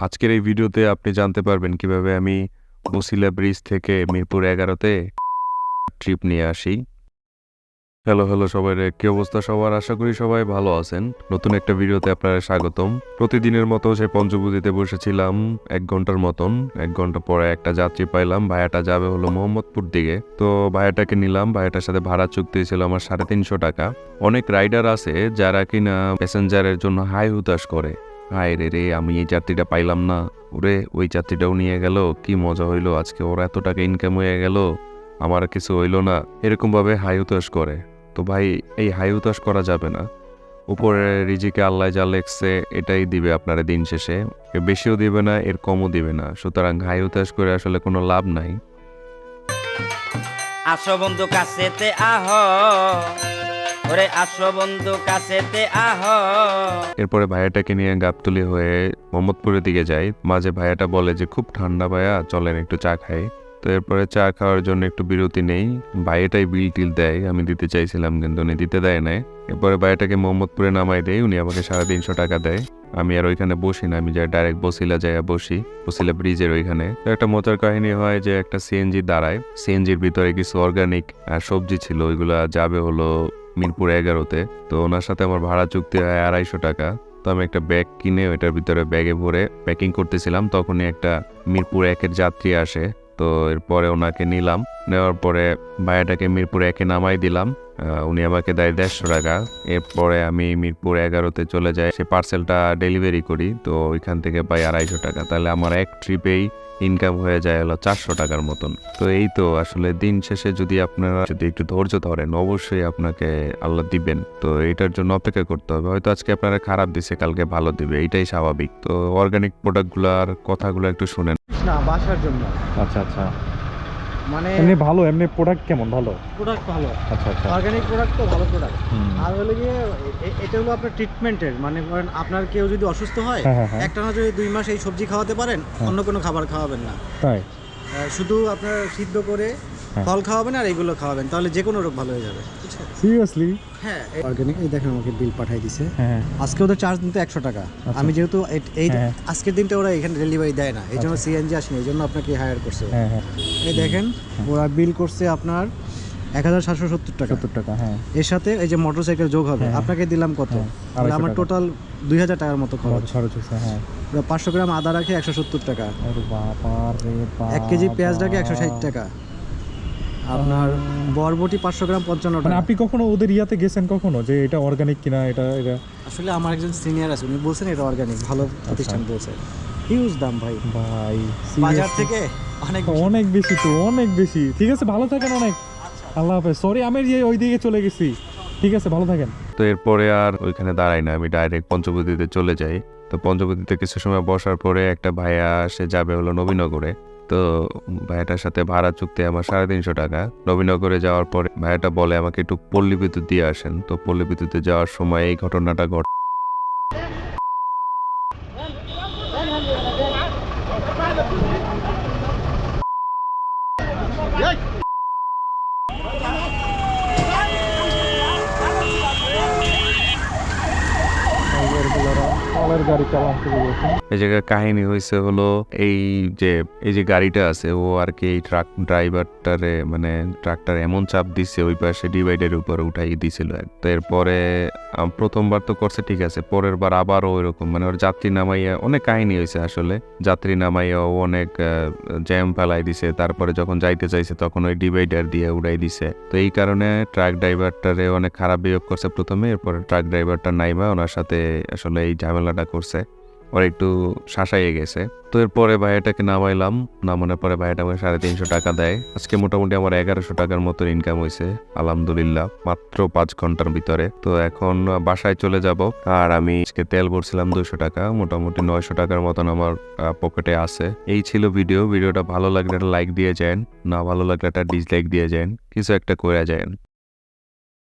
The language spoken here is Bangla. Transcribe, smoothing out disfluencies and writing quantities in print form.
আজকের এই ভিডিওতে আপনি জানতে পারবেন কিভাবে আমি বসিলা ব্রিজ থেকে মিরপুর 11-তে ট্রিপ নিয়ে আসি। হ্যালো সবাই, কি অবস্থা সবার? আশা করি সবাই ভালো আছেন। নতুন একটা ভিডিওতে আপনারা স্বাগতম। প্রতিদিনের মতো সে পঞ্চবুদিতে বসেছিলাম 1 ঘন্টার মতন। 1 ঘন্টা পরে একটা যাত্রী পাইলাম, ভাইয়াটা যাবে হলো মোহাম্মদপুর দিকে। তো ভাইয়াটাকে নিলাম, ভাইয়াটার সাথে ভাড়া চুক্তি ছিল আমার 350 টাকা। অনেক রাইডার আছে যারা কিনা প্যাসেঞ্জারের জন্য হাই হুতাশ করে, হায় রে আমি এই যাত্রীটা পাইলাম না, ওরে ওই যাত্রীটাও নিয়ে গেল, কি মজা হইলো আজকে, ওর এত টাকা ইনকাম হয়ে গেল, আমার কিছু হইলো না, এরকম ভাবে হাই হুতাশ করে। তো ভাই এই হাই হুতাশ করা যাবে না। উপরে রিজিকে আল্লাহ যা লেখছে এটাই দিবে আপনারা দিন শেষে, এর বেশিও দিবে না, এর কমও দিবে না। সুতরাং হাই হুতাশ করে আসলে কোনো লাভ নাই। আসো বন্ধু কাছেতে আহো, ওরে আসো বন্ধু কাছেতে আহো। এরপরে ভাইয়াটাকে নিয়ে গাবতলী হয়ে মোহাম্মদপুরের দিকে যাই। মাঝে ভাইয়াটা বলে যে খুব ঠান্ডা ভাইয়া, চলেন একটু চা খাই। তো এরপরে চা খাওয়ার জন্য একটু বিরতি নেই। ভাইয়াটাই বিল টিল দেয়, আমি দিতে চাইছিলাম কিন্তু উনি দিতে দেয় নাই। এরপরে ভাইয়াটাকে মোহাম্মদপুরে নামাই দেয়, উনি আমাকে 350 টাকা দেয়। আমি আর ওইখানে বসি না, আমি যাই ডাইরেক্ট বসিলা যাইয়া বসি, বসিলা ব্রিজের ওইখানে। একটা মজার কাহিনী হয় যে একটা সিএনজি দাঁড়ায়, সিএনজির ভিতরে কিছু অর্গানিক সবজি ছিল, ওইগুলা যাবে হলো মিরপুর 11-তে। তো ওনার সাথে আমার ভাড়া চুক্তি হয় 250 টাকা। তো আমি একটা ব্যাগ কিনে ওইটার ভিতরে ব্যাগে ভরে প্যাকিং করতেছিলাম, তখনই একটা মিরপুর 1-এর যাত্রী আসে। তো এরপরে ওনাকে নিলাম, নেওয়ার পরে ভাইয়াটাকে মিরপুর 1-এ নামাই দিলাম। উনি আমাকে দেয় 150 টাকা। এরপরে আমি মিরপুর 11-তে চলে যাই, সে পার্সেলটা ডেলিভারি করি। তো ওইখান থেকে পাই 250 টাকা। তাহলে আমার এক ট্রিপেই ইনকাম হয়ে যায় হলো 400 টাকার মতন। তো এই তো আসলে দিন শেষে যদি আপনারা একটু ধৈর্য ধরেন, অবশ্যই আপনাকে আল্লাহ দিবেন। তো এটার জন্য অপেক্ষা করতে হবে। হয়তো আজকে আপনারা খারাপ দিছে, কালকে ভালো দিবে, এটাই স্বাভাবিক। তো অর্গানিক প্রোডাক্টগুলোর কথাগুলো একটু শুনেন। না, বাসার জন্য। আচ্ছা মানে এমনি ভালো, এমনি প্রোডাক্ট কেমন? ভালো প্রোডাক্ট ভালো, আচ্ছা অর্গানিক প্রোডাক্ট তো ভালো প্রোডাক্ট। আর হলো গিয়ে এটা হলো আপনার ট্রিটমেন্টের, মানে ধরেন আপনার কেউ যদি অসুস্থ হয়, একটানা যদি 2 মাস এই সবজি খাওয়াতে পারেন, অন্য কোনো খাবার খাওয়াবেন না, তাই শুধু আপনার সিদ্ধ করে ফল খাওয়াবেন আর এইগুলো খাওয়াবেন, তাহলে যে কোনো রোগ ভালো হয়ে যাবে। সিরিয়াসলি? হ্যাঁ, অর্গানিক। এই দেখেন আমাকে বিল পাঠিয়ে দিছে। আজকে ওদের চার্জ নিতে 100 টাকা। আমি যেহেতু এই আজকের দিনটা ওরা এখানে ডেলিভারি দেয় না, এই জন্য সিএনজি আসেনি, এই জন্য আপনাকে হায়ার করছে। এই দেখেন ওরা বিল করছে আপনার 1770 টাকা। 70 টাকা, হ্যাঁ। এর সাথে এই যে মোটরসাইকেল যোগ হবে, আপনাকে দিলাম কত? আমার টোটাল 2000 টাকার মতো খরচ হচ্ছে। হ্যাঁ, 500 গ্রাম আদা রাখে 170 টাকা। আরে বাবা রে বাবা। 1 কেজি পেঁয়াজ রাখে 160 টাকা। আপনার বরবটি 500 গ্রাম 55 টাকা। আপনি কখনো ওদের ইয়াতে গেছেন কখনো যে এটা অর্গানিক কিনা? এটা আসলে আমার একজন সিনিয়র আছে, উনি বলছেন এটা অর্গানিক, ভালো প্রতিষ্ঠান বলছে। হিউজ দাম ভাই বাজার থেকে অনেক বেশি তো, অনেক বেশি। ঠিক আছে, ভালো থাকেন, অনেক আল্লাহ হাফেজ। সরি আমি যে ওই দিকে চলে গেছি, ঠিক আছে, ভালো থাকেন। তো এরপরে আর ওইখানে দাঁড়াই না, আমি ডাইরেক্ট পঞ্চবটিতে চলে যাই। তো পঞ্চবটিতে কিছু সময় বসার পরে একটা ভাইয়া সে যাবে হলো নবীনগরে। তো ভাইয়াটার সাথে ভাড়া চুক্তি আমার 350 টাকা। নবীনগরে যাওয়ার পরে ভাইয়াটা বলে আমাকে একটু পল্লী বিদ্যুৎ দিয়ে আসেন। তো পল্লী বিদ্যুতে যাওয়ার সময় এই ঘটনাটা ঘটে। এই জায়গায় কাহিনী হয়েছে হলো এই যে গাড়িটা আছে, ও আর কি এই ট্রাক ড্রাইভারটারে, মানে ট্রাকটার এমন চাপ দিচ্ছে ওই পাশে ডিভাইডের উপরে উঠাই দিছিল। তো এরপরে প্রথমবার তো করছে ঠিক আছে, পরের বার আবারও ওইরকম, মানে ওর যাত্রী নামাইয়া অনেক কাহিনী হয়েছে আসলে। যাত্রী নামাইয়া ও অনেক জ্যাম ফেলাই দিছে, তারপরে যখন যাইতে চাইছে তখন ওই ডিভাইডার দিয়ে উড়াই দিছে। তো এই কারণে ট্রাক ড্রাইভারটারে অনেক খারাপ বিহেভ করছে প্রথমে, এরপরে ট্রাক ড্রাইভারটা নাইমা ওনার সাথে আসলে এই ঝামেলাটা করছে, ওর একটু শাসাইয়ে গেছে। তো এরপরে ভাইয়াটাকে নামাইলাম, নামানোর পরে ভাইয়াটা আমাকে 350 টাকা দেয়। আজকে মোটামুটি আমার 1100 টাকার মতো ইনকাম হয়েছে আলহামদুলিল্লাহ, মাত্র 5 ঘন্টার ভিতরে। তো এখন বাসায় চলে যাব। আর আমি আজকে তেল ভরছিলাম 200 টাকা, মোটামুটি 900 টাকার মতন আমার পকেটে আছে। এই ছিল ভিডিওটা ভালো লাগলে একটা লাইক দিয়ে যান, না ভালো লাগলে একটা ডিসলাইক দিয়ে যান, কিছু একটা করে যান।